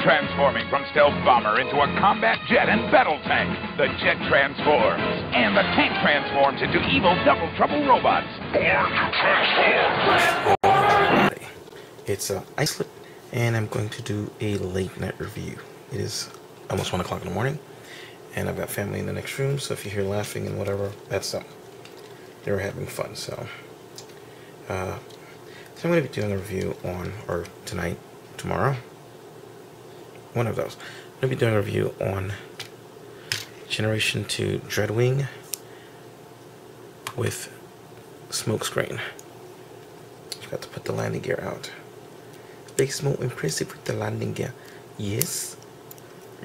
Transforming from stealth bomber into a combat jet and battle tank, the jet transforms, and the tank transforms into evil double trouble robots. Alrighty. It's Iceland, and I'm going to do a late night review. It is almost 1 o'clock in the morning, and I've got family in the next room, so if you hear laughing and whatever, that's them. They were having fun, so I'm going to be doing a review on, or tonight, tomorrow, one of those. I'm going to be doing a review on Generation 2 Dreadwing with Smokescreen. Got to put the landing gear out. Big Smoke impressive with the landing gear. Yes.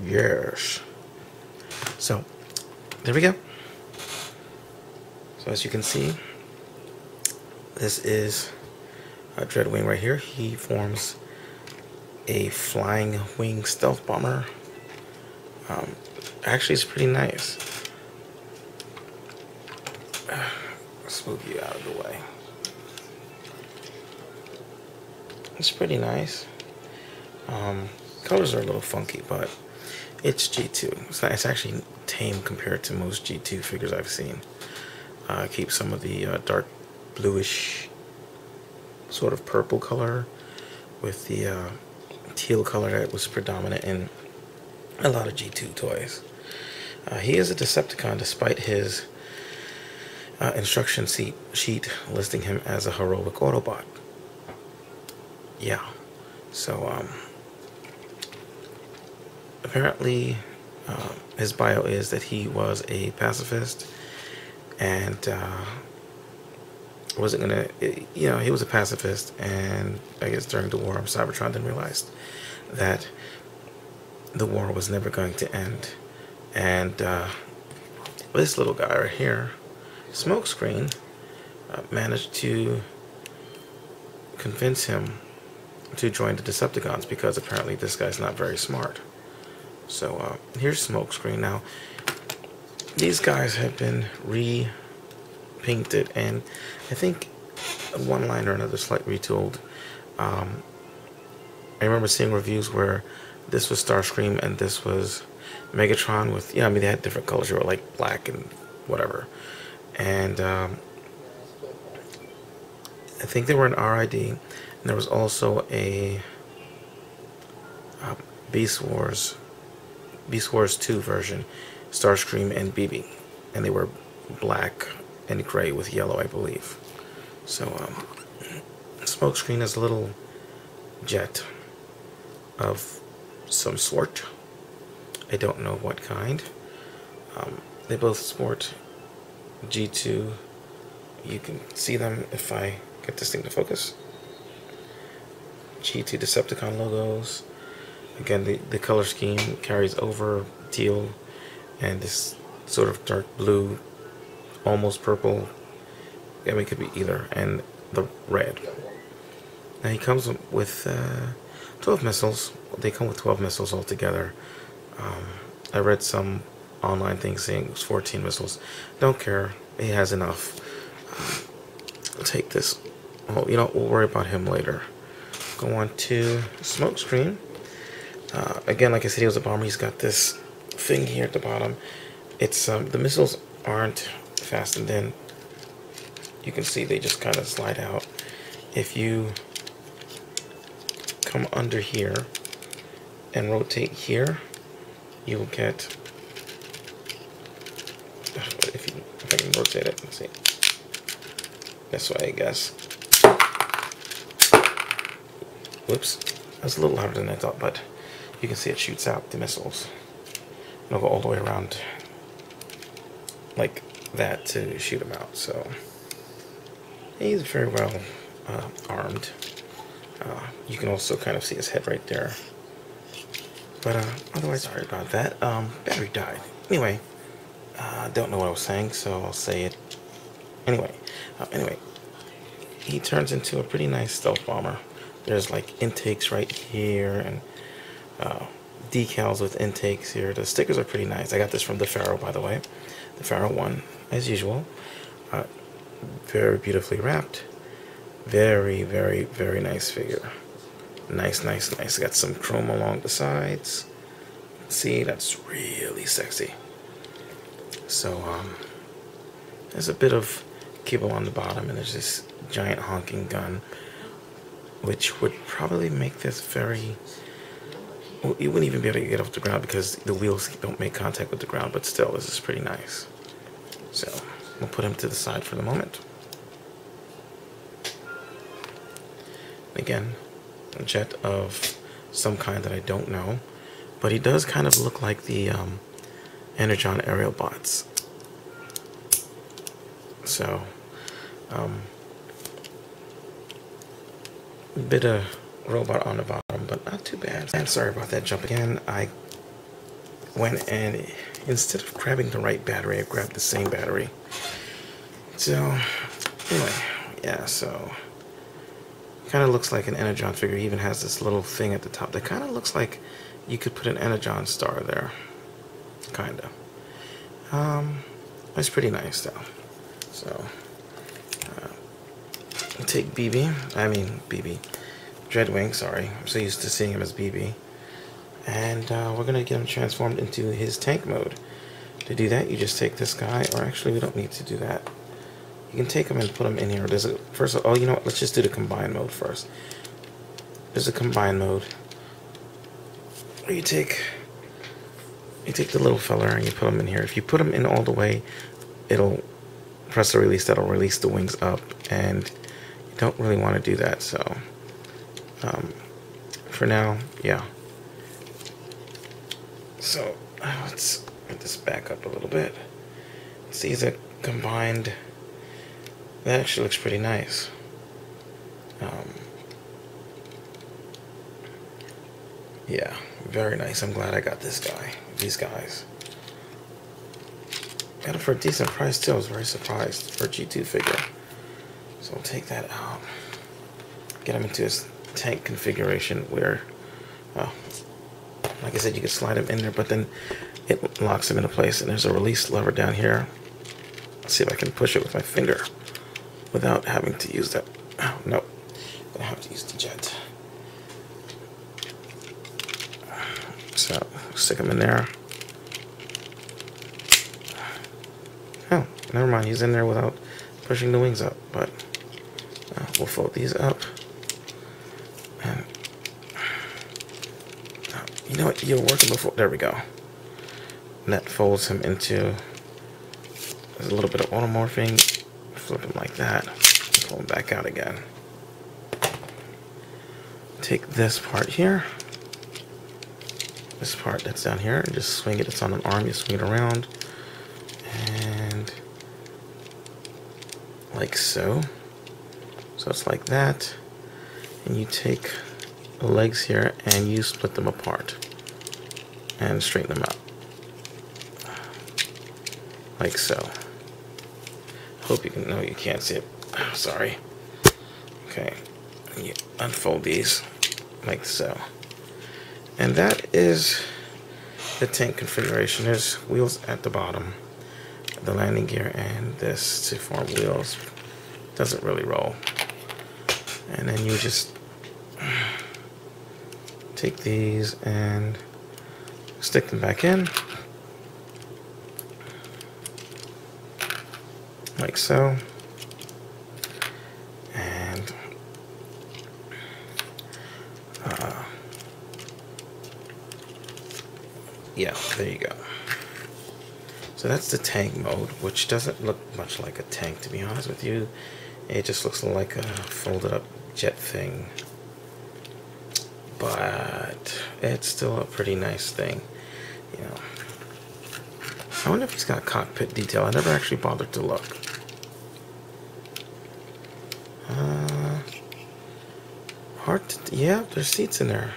Yes. So, there we go. So as you can see, this is a Dreadwing right here. He forms a flying wing stealth bomber. Actually, it's pretty nice. Let's move you out of the way. It's pretty nice. Colors are a little funky, but it's G2. It's actually tame compared to most G2 figures I've seen. Keep some of the dark bluish sort of purple color with the teal color that was predominant in a lot of G2 toys. He is a Decepticon despite his instruction sheet listing him as a heroic Autobot. Yeah, so apparently his bio is that he was a pacifist and wasn't gonna, he was a pacifist, and I guess during the war Cybertron didn't realize that the war was never going to end, and this little guy right here, Smokescreen, managed to convince him to join the Decepticons because apparently this guy's not very smart. So here's Smokescreen. Now these guys have been repainted, and I think one line or another slightly retooled. I remember seeing reviews where this was Starscream and this was Megatron with, they had different colors. They were like black and whatever, and I think they were an RID, and there was also a Beast Wars 2 version, Starscream and BB, and they were black and gray with yellow, I believe. So Smokescreen is a little jet of some sort. I don't know what kind. They both sport G2. You can see them if I get this thing to focus. G2 Decepticon logos. Again, the color scheme carries over teal and this sort of dark blue, almost purple. I mean, it could be either, and the red. Now he comes with 12 missiles. They come with 12 missiles altogether. I read some online things saying it was 14 missiles. Don't care. He has enough. I'll take this. Oh, we'll worry about him later. Go on to Smokescreen. Again, like I said, he was a bomber. He's got this thing here at the bottom. It's the missiles aren't fastened in. You can see they just kind of slide out. If you come under here and rotate here, you will get. If I can rotate it, let's see. This way, I guess. Whoops, that's a little louder than I thought, but you can see it shoots out the missiles. It'll go all the way around like that to shoot them out. So he's very well armed. You can also kind of see his head right there. But otherwise, sorry about that. Battery died. Anyway, don't know what I was saying, so I'll say it anyway. Anyway, he turns into a pretty nice stealth bomber. There's like intakes right here and decals with intakes here. The stickers are pretty nice. I got this from the Pharaoh, by the way. The Pharaoh one, as usual. Very beautifully wrapped. Very, very, very nice figure. Nice, nice, nice. Got some chrome along the sides. See, that's really sexy. So, there's a bit of cable on the bottom, and there's this giant honking gun, which would probably make this very... Well, you wouldn't even be able to get off the ground because the wheels don't make contact with the ground, but still, this is pretty nice. So, we'll put him to the side for the moment. Again, a jet of some kind that I don't know, but he does kind of look like the Energon aerial bots. So, a bit of robot on the bottom, but not too bad. And sorry about that jump again. I went and instead of grabbing the right battery, I grabbed the same battery. So, anyway, yeah, so kind of looks like an Energon figure. He even has this little thing at the top that kind of looks like you could put an Energon star there. Kind of. It's pretty nice, though. So, we'll take Dreadwing, sorry. I'm so used to seeing him as BB. And we're going to get him transformed into his tank mode. To do that, you just take this guy, or actually we don't need to do that. You can take him and put him in here. There's a, first, oh, you know what, let's just do the combine mode first. There's a combine mode. Where you take the little fella and you put him in here. If you put him in all the way, it'll press the release, that'll release the wings up, and you don't really want to do that, so for now, yeah. So let's get this back up a little bit. See the combined, that actually looks pretty nice. Yeah, very nice. I'm glad I got this guy, these guys. Got it for a decent price too. I was very surprised for a G2 figure. So we'll take that out. Get him into his tank configuration where, well, like I said, you can slide him in there, but then it locks him into place. And there's a release lever down here. Let's see if I can push it with my finger without having to use that. Oh, no. I have to use the jet. So, stick him in there. Oh, never mind. He's in there without pushing the wings up. But we'll fold these up. And you know what? You're working before. There we go. And that folds him into. There's a little bit of automorphing. Flip him like that. Pull him back out again. Take this part here. This part that's down here, and just swing it. It's on an arm. You swing it around, and like so. So it's like that, and you take the legs here and you split them apart and straighten them out, like so. Hope you can. No, you can't see it. Oh, sorry. Okay, and you unfold these like so. And that is the tank configuration. There's wheels at the bottom, the landing gear, and this to form wheels. Doesn't really roll. And then you just take these and stick them back in, like so. And yeah, there you go. So that's the tank mode, which doesn't look much like a tank, to be honest with you. It just looks like a folded up jet thing. But it's still a pretty nice thing, you know. I wonder if he's got cockpit detail. I never actually bothered to look. Yeah, there's seats in there.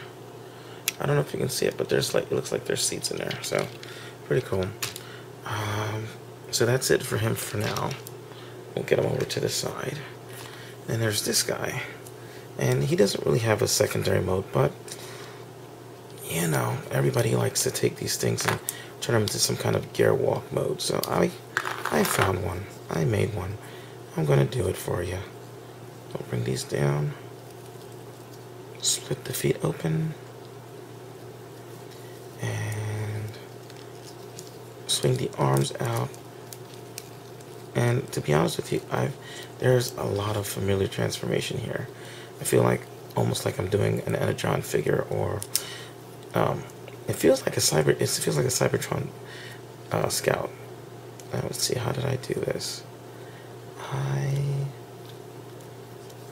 I don't know if you can see it, but there's it looks like there's seats in there, so pretty cool. So that's it for him for now. We'll get him over to the side. And there's this guy, and he doesn't really have a secondary mode, but you know, everybody likes to take these things and turn them into some kind of gear walk mode. So I found one. I made one. I'm gonna do it for you. Don't bring these down. split the feet open and swing the arms out. And to be honest with you, there's a lot of familiar transformation here. I feel like almost like I'm doing an Energon figure, or it feels like a Cybertron Scout. Let's see, how did I do this?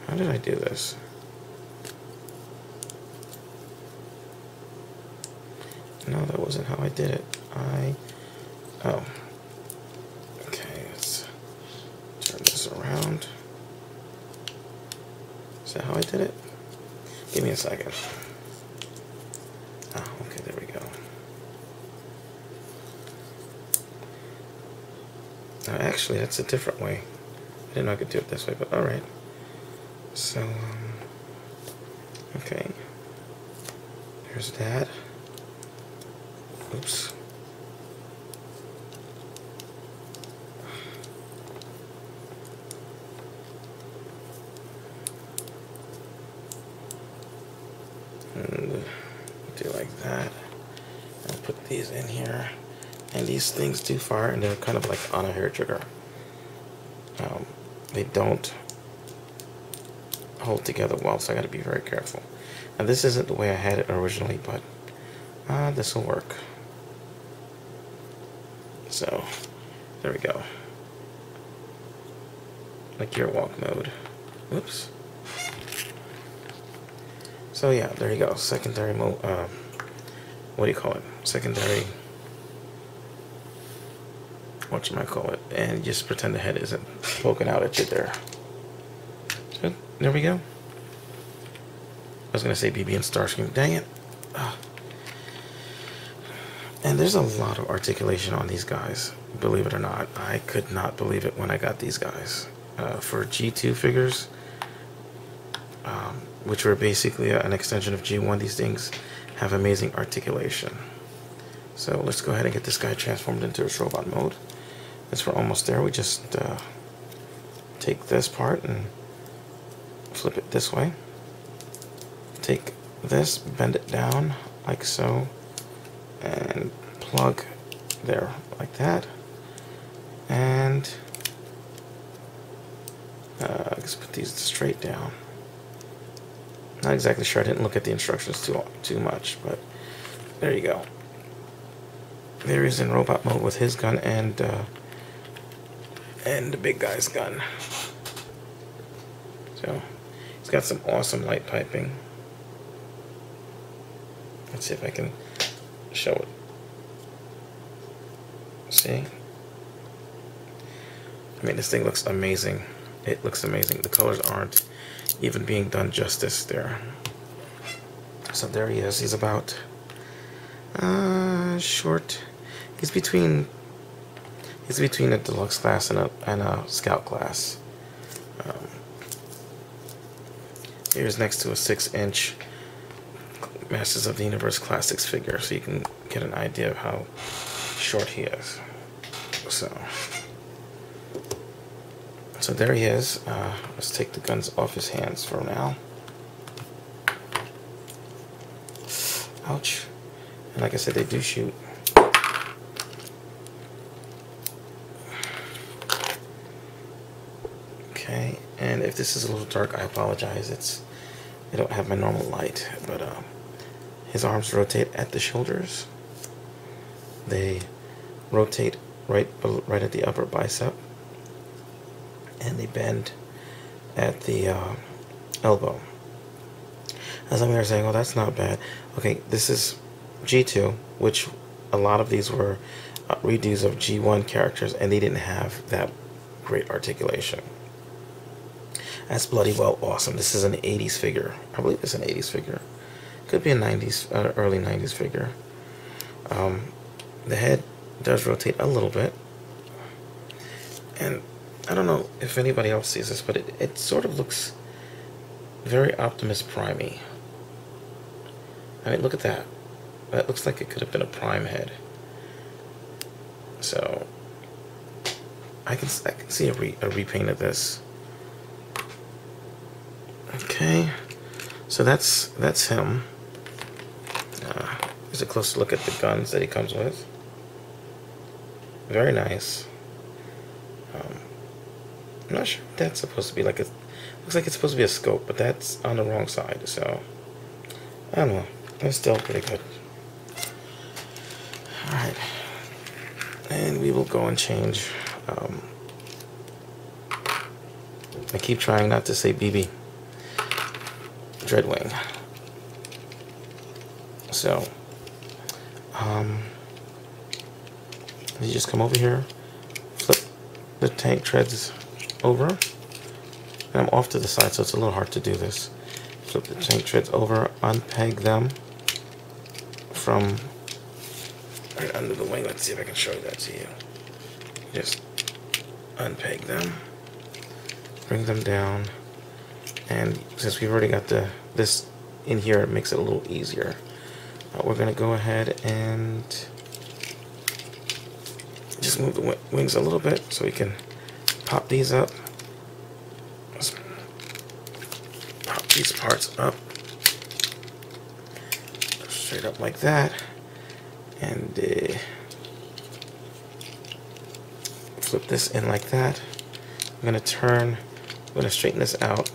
How did I do this? No, that wasn't how I did it. Oh. Okay, let's turn this around. Is that how I did it? Give me a second. Oh, okay, there we go. Actually, that's a different way. I didn't know I could do it this way, but alright. So, okay. There's that. Oops. And do like that. I'll put these in here. And these things do fire, and they're kind of like on a hair trigger. They don't hold together well, so I gotta be very careful. Now this isn't the way I had it originally, but this will work. So, there we go. Like gear walk mode. Oops. So yeah, there you go. Secondary mode. What do you call it? Secondary. What you might call it, and just pretend the head isn't poking out at you there. So, there we go. I was gonna say BB and Starscream. Dang it. And there's a lot of articulation on these guys. Believe it or not, I could not believe it when I got these guys. For G2 figures, which were basically an extension of G1, these things have amazing articulation. So let's go ahead and get this guy transformed into a robot mode. As we're almost there, we just take this part and flip it this way. Take this, bend it down like so, and plug there like that. And let's put these straight down. Not exactly sure, I didn't look at the instructions too much, but there you go. There he is in robot mode with his gun and the big guy's gun. So he's got some awesome light piping. Let's see if I can show it. See? I mean, this thing looks amazing. It looks amazing. The colors aren't even being done justice there. So there he is. He's about short. He's between a deluxe class and a scout class. Here's next to a 6-inch Masters of the Universe Classics figure, so you can get an idea of how short he is. So there he is. Let's take the guns off his hands for now. Ouch. And like I said, they do shoot. Okay, and if this is a little dark, I apologize. I don't have my normal light, but his arms rotate at the shoulders. They rotate right at the upper bicep, and they bend at the elbow. As I'm here saying, oh, that's not bad. Okay, this is G2, which a lot of these were redos of G1 characters, and they didn't have that great articulation. That's bloody well awesome. This is an 80s figure. I believe it's an 80s figure. Could be a 90s, early 90s figure. The head does rotate a little bit. And I don't know if anybody else sees this, but it sort of looks very Optimus Prime-y. I mean, look at that. That looks like it could have been a Prime head. So I can see a repaint of this. Okay, So that's him. Here's a closer look at the guns that he comes with. Very nice. I'm not sure if that's supposed to be like a... Looks like it's supposed to be a scope, but that's on the wrong side, so... I don't know. It's still pretty good. Alright. And we will go and change... I keep trying not to say BB. Dreadwing. So... you just come over here, flip the tank treads over, and I'm off to the side, so it's a little hard to do this. Flip the tank treads over, unpeg them from right under the wing. Let's see if I can show that to you. Just unpeg them, bring them down, and since we've already got this in here, it makes it a little easier. We're going to go ahead and just move the wings a little bit so we can pop these up. Just pop these parts up straight up like that, and flip this in like that. I'm going to straighten this out,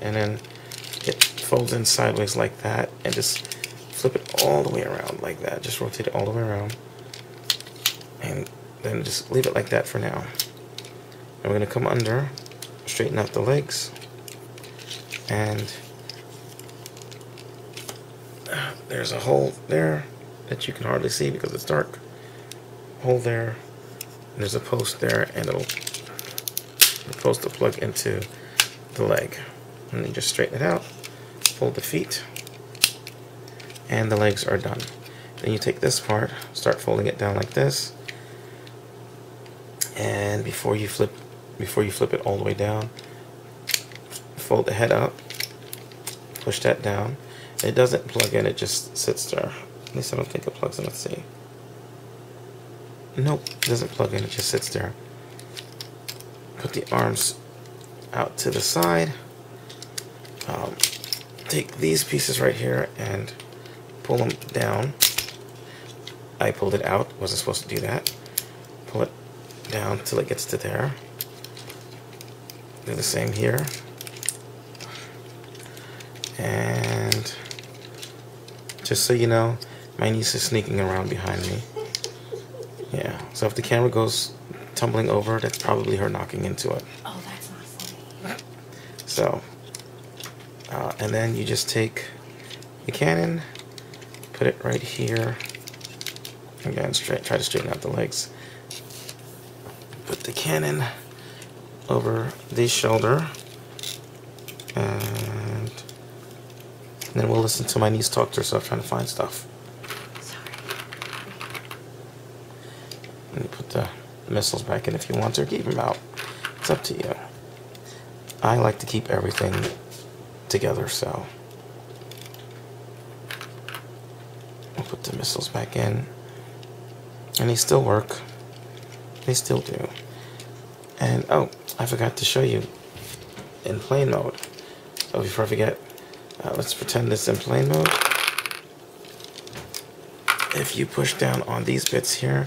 and then it folds in sideways like that, and just flip it all the way around like that. Just rotate it all the way around, and then just leave it like that for now. And we're going to come under, straighten out the legs, and there's a hole there that you can hardly see because it's dark. Hole there, and there's a post there, and the post will plug into the leg. And then just straighten it out, fold the feet, and the legs are done. Then you take this part, start folding it down like this, and before you flip it all the way down, fold the head up, push that down. It doesn't plug in, it just sits there. At least I don't think it plugs in. Let's see. Nope, it doesn't plug in, it just sits there. Put the arms out to the side. Take these pieces right here and pull them down. I pulled it out, wasn't supposed to do that. Pull it down till it gets to there. Do the same here. And just so you know, my niece is sneaking around behind me. Yeah, so if the camera goes tumbling over, that's probably her knocking into it. Oh, that's not funny. So, and then you just take the cannon, put it right here. Again, try to straighten out the legs. Put the cannon over the shoulder, and then we'll listen to my niece talk to herself trying to find stuff. And you put the missiles back in if you want to, or keep them out. It's up to you. I like to keep everything together, so I'll put the missiles back in. And they still work. They still do. And, oh, I forgot to show you in plane mode. So before I forget, let's pretend it's in plane mode. If you push down on these bits here,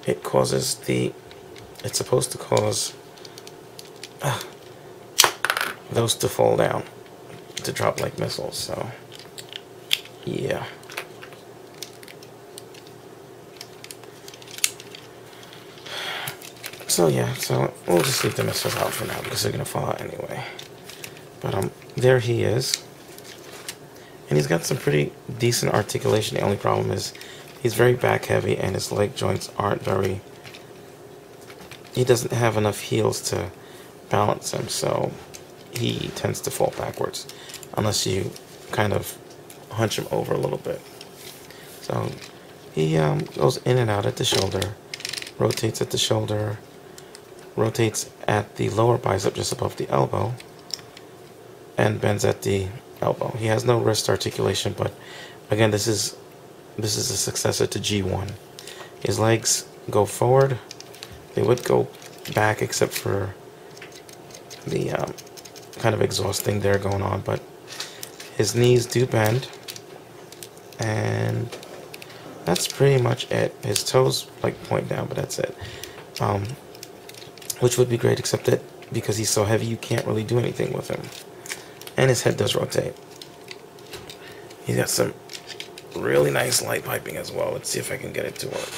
it causes it's supposed to cause those to fall down, to drop like missiles, so yeah. So yeah, so we'll just leave the missiles out for now because they're gonna fall out anyway. But there he is. And he's got some pretty decent articulation. The only problem is he's very back heavy and his leg joints aren't very... He doesn't have enough heels to balance him, so he tends to fall backwards unless you kind of hunch him over a little bit. So he goes in and out at the shoulder, rotates at the shoulder, rotates at the lower bicep just above the elbow, and bends at the elbow. He has no wrist articulation, but again, this is a successor to G1. His legs go forward. They would go back except for the kind of exhaust thing there going on, but his knees do bend, and that's pretty much it. His toes like point down, but that's it. Which would be great, except that because he's so heavy, you can't really do anything with him. And his head does rotate. He's got some really nice light piping as well. Let's see if I can get it to work.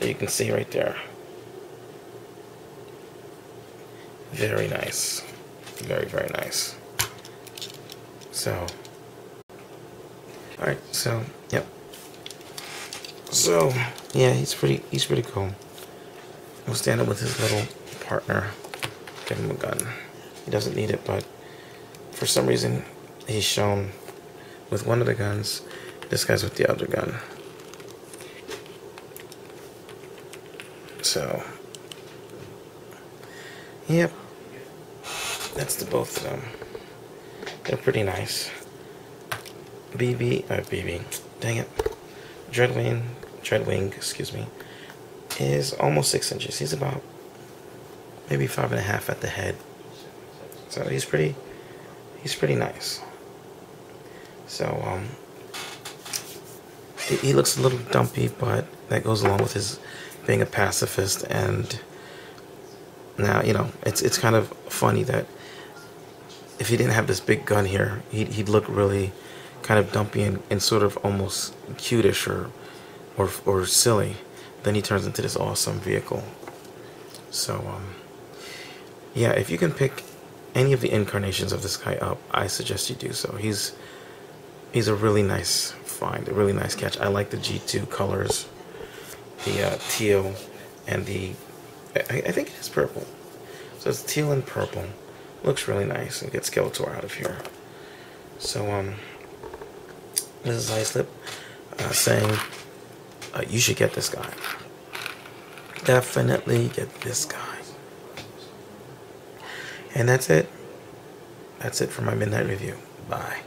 You can see right there. Very nice. Very, very nice. So, alright, so, yep. So, yeah, he's pretty cool. He'll stand up with his little partner. Give him a gun. He doesn't need it, but for some reason, he's shown with one of the guns. This guy's with the other gun. So, yep. That's the both of them. They're pretty nice. BB, dang it. Dreadwing, excuse me, is almost 6 inches. He's about maybe 5.5 at the head. So he's pretty nice. So, he looks a little dumpy, but that goes along with his being a pacifist. And now, you know, it's kind of funny that if he didn't have this big gun here, he'd look really kind of dumpy and sort of almost cutish or silly. Then he turns into this awesome vehicle. So, yeah, if you can pick any of the incarnations of this guy up, I suggest you do so. He's a really nice find, a really nice catch. I like the G2 colors, the teal and the, I think it is purple. So it's teal and purple. Looks really nice, and get Skeletor out of here. So, this is Islip saying, you should get this guy. Definitely get this guy. And that's it. That's it for my midnight review. Bye.